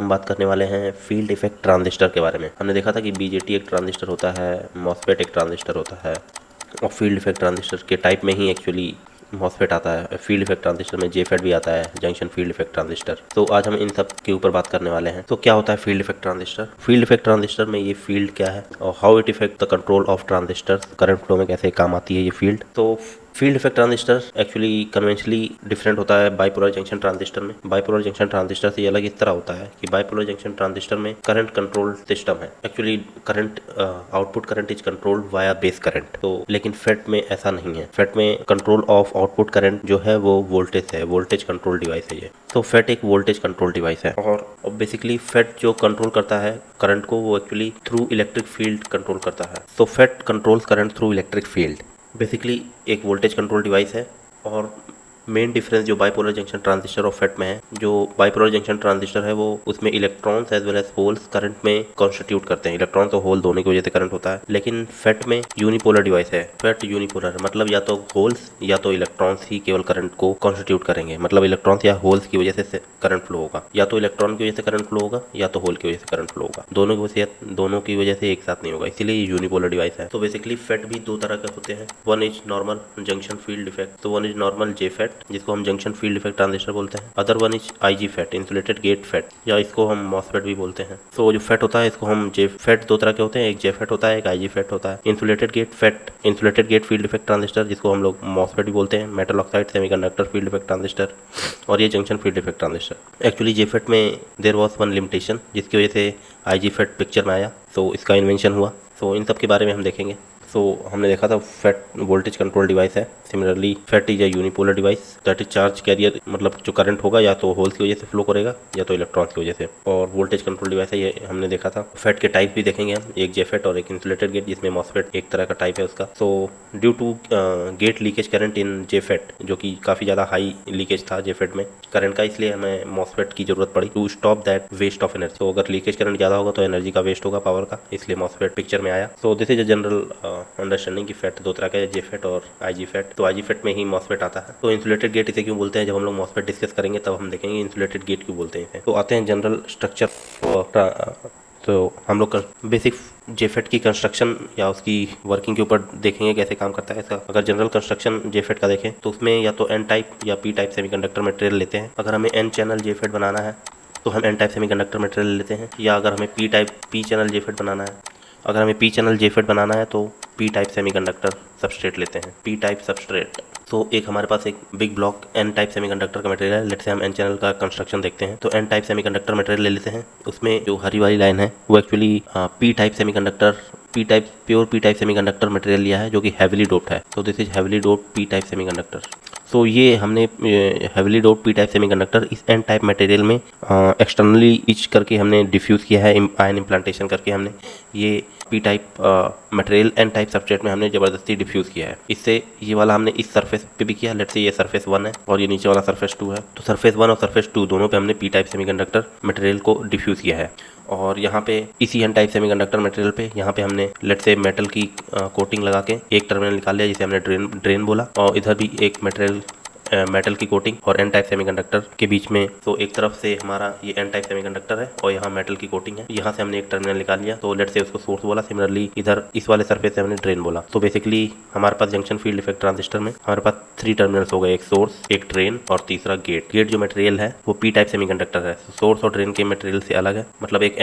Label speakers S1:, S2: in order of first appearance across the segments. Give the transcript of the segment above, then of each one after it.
S1: हम बात करने वाले हैं फील्ड इफेक्ट ट्रांजिस्टर के बारे में। हमने देखा था कि बीजेटी एक ट्रांजिस्टर होता है, मॉसफेट एक ट्रांजिस्टर होता है और फील्ड इफेक्ट ट्रांजिस्टर के टाइप में ही एक्चुअली मॉसफेट आता है। फील्ड इफेक्ट ट्रांजिस्टर में जेफेट भी आता है, जंक्शन फील्ड इफेक्ट ट्रांजिस्टर। तो आज हम इन सब के ऊपर बात करने वाले हैं। तो क्या होता है field effect transistor? Field effect transistor में ये फील्ड क्या है और how it effect the control of transistor, current flow में कैसे काम आती है ये फील्ड। तो field effect transistor actually conventionally different होता है बाइपोलर जंक्शन ट्रांजिस्टर में। बाइपोलर जंक्शन ट्रांजिस्टर से ये अलग इस तरह होता है कि बाइपोलर जंक्शन ट्रांजिस्टर में करंट कंट्रोल सिस्टम है। Actually current output current is controlled via base current. तो लेकिन फेट में ऐसा नहीं है। फेट में कंट्रोल ऑफ आउटपुट करंट जो है वो वोल्टेज है, वोल्टेज कंट्रोल डिवाइस है ये। तो फेट एक वोल्टेज कंट्रोल डिवाइस है और बेसिकली फेट जो कंट्रोल करता है करंट को वो actually through electric field control करता है। तो FET controls current through electric field. Basically एक वोल्टेज कंट्रोल डिवाइस है और मेन डिफरेंस जो बाइपोलर जंक्शन ट्रांजिस्टर और फेट में है, जो बाइपोलर जंक्शन ट्रांजिस्टर है वो उसमें electrons as well as holes current में कॉन्स्टिट्यूट करते हैं। इलेक्ट्रॉन्स और होल दोनों की वजह से करंट होता है। लेकिन फेट में यूनिपोलर डिवाइस है। फेट यूनिपोलर मतलब या तो होल्स या तो इलेक्ट्रॉन्स ही केवल करंट को कॉन्स्टिट्यूट करेंगे। मतलब इलेक्ट्रॉन्स या होल्स की वजह से करंट फ्लो होगा, या तो इलेक्ट्रॉन की वजह से करंट फ्लो होगा या तो होल की वजह से करंट फ्लो होगा। दोनों की वजह से एक साथ नहीं होगा, इसीलिए ये यूनिपोलर डिवाइस है। तो बेसिकली फेट भी दो तरह के होते हैं। One is normal junction field effect, तो one is normal J FET जिसको हम जंक्शन फील्ड इफेक्ट ट्रांजिस्टर बोलते हैं। Other one is IG FET, insulated gate FET, या इसको हम मॉसफेट भी बोलते हैं। तो जो फेट होता है इसको हम जे फेट, दो तरह के होते हैं, एक जे फेट होता है, एक आईजी फेट होता है। Insulated gate FET, insulated gate field effect transistor जिसको हम लोग मॉसफेट भी बोलते हैं, metal oxide semiconductor field effect transistor, और ये junction field effect transistor. Actually J FET में देयर वाज वन लिमिटेशन जिसकी वजह से आईजी फेट पिक्चर में आया, तो इसका इन्वेंशन हुआ। तो इन सब के बारे में हम देखेंगे। सो हमने देखा था फेट वोल्टेज कंट्रोल डिवाइस है। Similarly FET is a unipolar device that is charge carrier, मतलब जो करंट होगा या तो होल्स की वजह से फ्लो करेगा या तो इलेक्ट्रॉन्स की वजह से, और वोल्टेज कंट्रोल डिवाइस है ये हमने देखा था। फेट के टाइप भी देखेंगे हम, एक जेफेट और एक इंसुलेटेड गेट जिसमें मॉसफेट एक तरह का टाइप है उसका। So due to gate leakage current in JFET, जो कि काफ़ी ज़्यादा हाई लीकेज था जेफेट में करंट का, इसलिए हमें मॉसफेट की जरूरत पड़ी to stop that waste of energy. तो अगर लीकेज करंट ज़्यादा होगा तो एनर्जी का वेस्ट होगा, पावर का, इसलिए मॉसफेट पिक्चर में आया। So this is a general understanding की फेट दो तरह का है, जे फेट और आईजी फेट। तो आईजी फेट में ही मॉसफेट आता है। तो इंसुलेटेड गेट इसे क्यों बोलते हैं, जब हम लोग मॉसफेट डिस्कस करेंगे तब हम देखेंगे इंसुलेटेड गेट क्यों बोलते हैं। तो आते हैं जनरल स्ट्रक्चर। तो हम लोग बेसिक जेफेट की कंस्ट्रक्शन या उसकी वर्किंग के ऊपर देखेंगे कैसे काम करता है इसका। अगर जनरल कंस्ट्रक्शन जेफेट का देखें तो उसमें या तो एन टाइप या पी टाइप सेमीकंडक्टर मटेरियल लेते हैं। अगर हमें एन चैनल जेफेट बनाना है तो हम एन टाइप सेमीकंडक्टर मटेरियल लेते हैं, या अगर हमें पी चैनल जेफेट बनाना है, अगर हमें पी चैनल जेफेट बनाना है तो पी टाइप सेमीकंडक्टर सबस्ट्रेट लेते हैं, पी टाइप सबस्ट्रेट। तो एक हमारे पास एक big block N type semiconductor का मटेरियल है। लेट्स से हम एन चैनल का कंस्ट्रक्शन देखते हैं। तो एन टाइप सेमीकंडक्टर मटेरियल ले लेते हैं। उसमें जो हरी वाली लाइन है वो actually P type semiconductor, P type pure P type semiconductor material लिया है जो कि हैविली डोप्ड है। तो this is heavily doped P type semiconductor. So ये हमने heavily doped P type semiconductor इस एन टाइप मटेरियल में एक्सटर्नली इच करके हमने डिफ्यूज़ किया है, आयन इम्प्लांटेशन करके हमने ये P type material N type substrate में हमने ज़बरदस्ती डिफ्यूज़ किया है। इससे ये वाला हमने इस सरफेस पे भी किया। लेट्स से ये सरफेस 1 है और ये नीचे वाला सरफेस 2 है। तो सरफेस 1 और सरफेस 2 दोनों पे हमने पी टाइप सेमीकंडक्टर मटेरियल को डिफ्यूज़ किया है। और यहाँ पे इसी एन टाइप सेमीकंडक्टर मटेरियल पे यहाँ पे हमने लेट्स से मेटल की कोटिंग लगा के एक टर्मिनल निकाल लिया जिसे हमने ड्रेन बोला, और इधर भी एक मटेरियल मेटल की कोटिंग और एन टाइप सेमीकंडक्टर के बीच में। तो एक तरफ से हमारा ये एन टाइप सेमीकंडक्टर है और यहाँ मेटल की कोटिंग है। यहाँ से हमने एक टर्मिनल निकाल लिया, तो लेट्स से उसको सोर्स बोला। सिमिलरली इधर इस वाले सरफेस से हमने ड्रेन बोला। तो बेसिकली हमारे पास जंक्शन फील्ड इफेक्ट ट्रांजिस्टर में हमारे पास 3 टर्मिनल्स हो गए, एक सोर्स, एक ड्रेन और तीसरा गेट। गेट जो मटेरियल है वो पी टाइप सेमीकंडक्टर है। सोर्स और ड्रेन के मटेरियल से अलग है, मतलब एक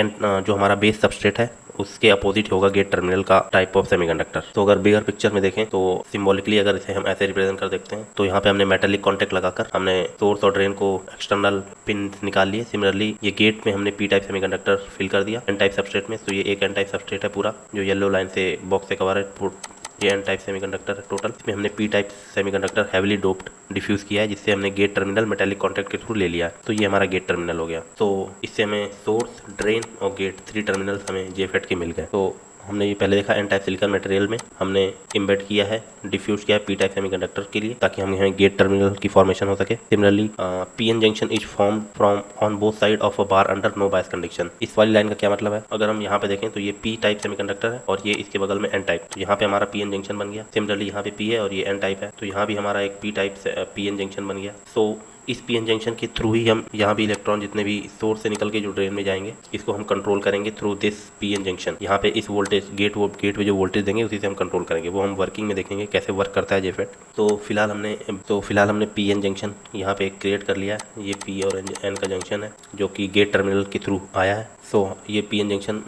S1: जो हमारा बेस सबस्ट्रेट है उसके अपोजिट होगा गेट टर्मिनल का टाइप ऑफ सेमीकंडक्टर। तो अगर बिगर पिक्चर में देखें तो सिंबॉलिकली अगर इसे हम ऐसे रिप्रेजेंट कर देखते हैं तो यहाँ पे हमने मेटेलिक कॉन्टेक्ट लगाकर हमने सोर्स और ड्रेन को एक्सटर्नल पिन निकाल लिए। सिमिलरली ये गेट में हमने पी टाइप सेमीकंडक्टर फिल कर दिया एन टाइप सबस्ट्रेट में। तो ये एक एन टाइप सबस्ट्रेट है पूरा, जो येलो लाइन से बॉक्स से कवर है। ये एन टाइप सेमीकंडक्टर है टोटल। इसमें हमने P type semiconductor heavily doped diffuse किया है, जिससे हमने गेट टर्मिनल मेटेलिक कॉन्टैक्ट के थ्रू ले लिया। तो ये हमारा गेट टर्मिनल हो गया। तो इससे हमें सोर्स, ड्रेन और गेट 3 टर्मिनल्स हमें जेफेट के मिल गए। तो हमने ये पहले देखा एन टाइप सिलिकॉन मटेरियल में हमने इम्बेड किया है, डिफ्यूज किया है पी टाइप सेमीकंडक्टर के लिए, ताकि हम यहाँ गेट टर्मिनल की फॉर्मेशन हो सके। Similarly PN junction is form from on both side of a bar under no bias condition. इस वाली लाइन का क्या मतलब है? अगर हम यहाँ पे देखें तो ये पी टाइप सेमीकंडक्टर है और ये इसके बगल में एन टाइप। तो यहाँ पे हमारा पीएन जंक्शन बन गया। सिमिलरली यहाँ पे पी है और ये एन टाइप है, तो यहाँ भी हमारा एक पी टाइप पीएन जंक्शन बन गया। सो इस पीएन जंक्शन के थ्रू ही हम यहाँ भी इलेक्ट्रॉन जितने भी सोर्स से निकल के जो ड्रेन में जाएंगे इसको हम कंट्रोल करेंगे थ्रू दिस पीएन जंक्शन। यहाँ पे इस वोल्टेज गेट पे जो वोल्टेज देंगे उसी से हम कंट्रोल करेंगे, वो हम वर्किंग में देखेंगे कैसे वर्क करता है जेफेट। तो फिलहाल हमने पीएन जंक्शन यहाँ पे क्रिएट कर लिया है। ये पी और एन का जंक्शन है जो कि गेट टर्मिनल के थ्रू आया है। सो ये पीएन जंक्शन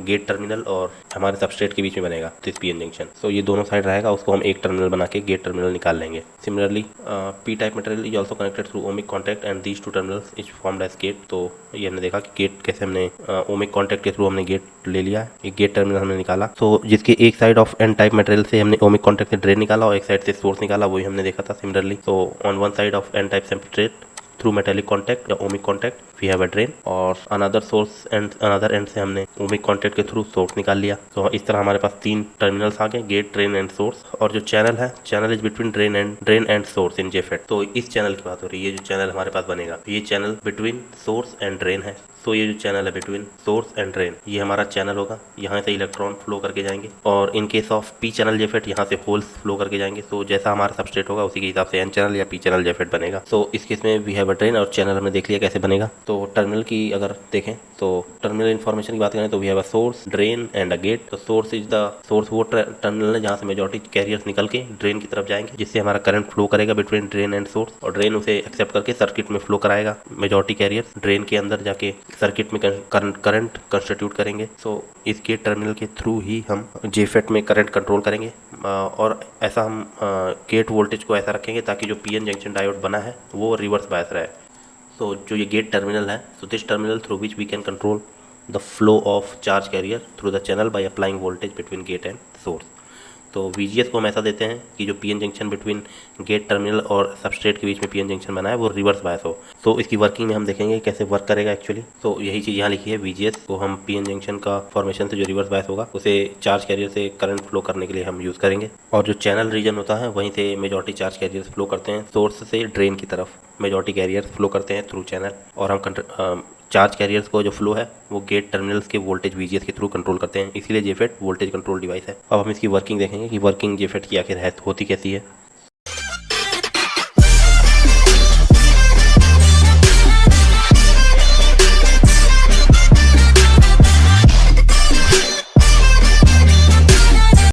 S1: गेट टर्मिनल और हमारे सबस्ट्रेट के बीच में बनेगा दिस पीएन जंक्शन। सो ये दोनों साइड रहेगा, उसको हम एक टर्मिनल बना के गेट टर्मिनल निकाल लेंगे। Similarly P type material is also connected through ohmic contact and these two terminals is formed as gate. तो ये हमने देखा कि गेट कैसे हमने ओमिक कॉन्टैक्ट के थ्रू हमने गेट ले लिया, एक गेट टर्मिनल हमने निकाला। तो जिसके एक side of N type material से हमने ओमिक कॉन्टैक्ट से ड्रेन निकाला और एक साइड से सोर्स निकाला, वही हमने देखा था सिमिलरली। तो on one side of N type substrate through metallic contact या ohmic contact we have a drain, और another source end another end से हमने ओमिक कॉन्टैक्ट के थ्रू सोर्स निकाल लिया। तो इस तरह हमारे पास 3 टर्मिनल्स आ गए, गेट, ड्रेन एंड सोर्स। और जो चैनल है, channel is between drain and source in JFET. तो इस चैनल की बात हो रही है, ये जो चैनल हमारे पास बनेगा ये channel between source and drain है। तो ये जो चैनल है बिटवीन सोर्स एंड ड्रेन, ये हमारा चैनल होगा। यहाँ से इलेक्ट्रॉन फ्लो करके जाएंगे और in case of P channel JFET यहाँ से होल्स फ्लो करके जाएंगे। तो जैसा हमारा सबस्ट्रेट होगा उसी के हिसाब से एन चैनल या पी चैनल जेफेट बनेगा। तो इस केस में वी हैव अ ड्रेन और चैनल हमने देख लिया कैसे बनेगा। तो टर्मिनल की अगर देखें तो टर्मिनल इन्फॉर्मेशन की बात करें तो we have a source, drain and a gate. तो सोर्स वो टर्मिनल है जहाँ से मेजॉरिटी कैरियर्स निकल के ड्रेन की तरफ जाएंगे, जिससे हमारा करंट फ्लो करेगा बिटवीन ड्रेन एंड सोर्स, और ड्रेन उसे एक्सेप्ट करके सर्किट में फ्लो कराएगा। मेजॉरिटी कैरियर्स ड्रेन के अंदर जाके सर्किट में करंट कंस्टिट्यूट करेंगे। सो इस गेट टर्मिनल के थ्रू ही हम जेफेट में करंट कंट्रोल करेंगे, और ऐसा हम गेट वोल्टेज को ऐसा रखेंगे ताकि जो पीएन जंक्शन डायोड बना है वो रिवर्स बायस रहे। तो जो ये गेट टर्मिनल है, so this terminal through which we can control the flow of charge carrier through the channel by applying voltage between gate and source। तो VGS को हम ऐसा देते हैं कि जो PN junction between gate terminal और सबस्ट्रेट के बीच में पीएन जंक्शन बना है वो रिवर्स बायस हो। तो इसकी वर्किंग में हम देखेंगे कैसे वर्क करेगा एक्चुअली। तो यही चीज़ यहाँ लिखी है, VGS को हम पीएन जंक्शन का फॉर्मेशन से जो रिवर्स बायस होगा उसे चार्ज कैरियर से करंट फ्लो करने के लिए हम यूज़ करेंगे। और जो चैनल रीजन होता है वहीं से मेजॉरिटी चार्ज कैरियर्स फ्लो करते हैं, सोर्स से ड्रेन की तरफ मेजॉरिटी कैरियर्स फ्लो करते हैं थ्रू चैनल, और हम चार्ज कैरियर्स को जो फ्लो है वो गेट टर्मिनल्स के वोल्टेज VGS के थ्रू कंट्रोल करते हैं, इसीलिए जेफेट वोल्टेज कंट्रोल डिवाइस है। अब हम इसकी वर्किंग देखेंगे कि वर्किंग जेफेट की आखिर होती कैसी है।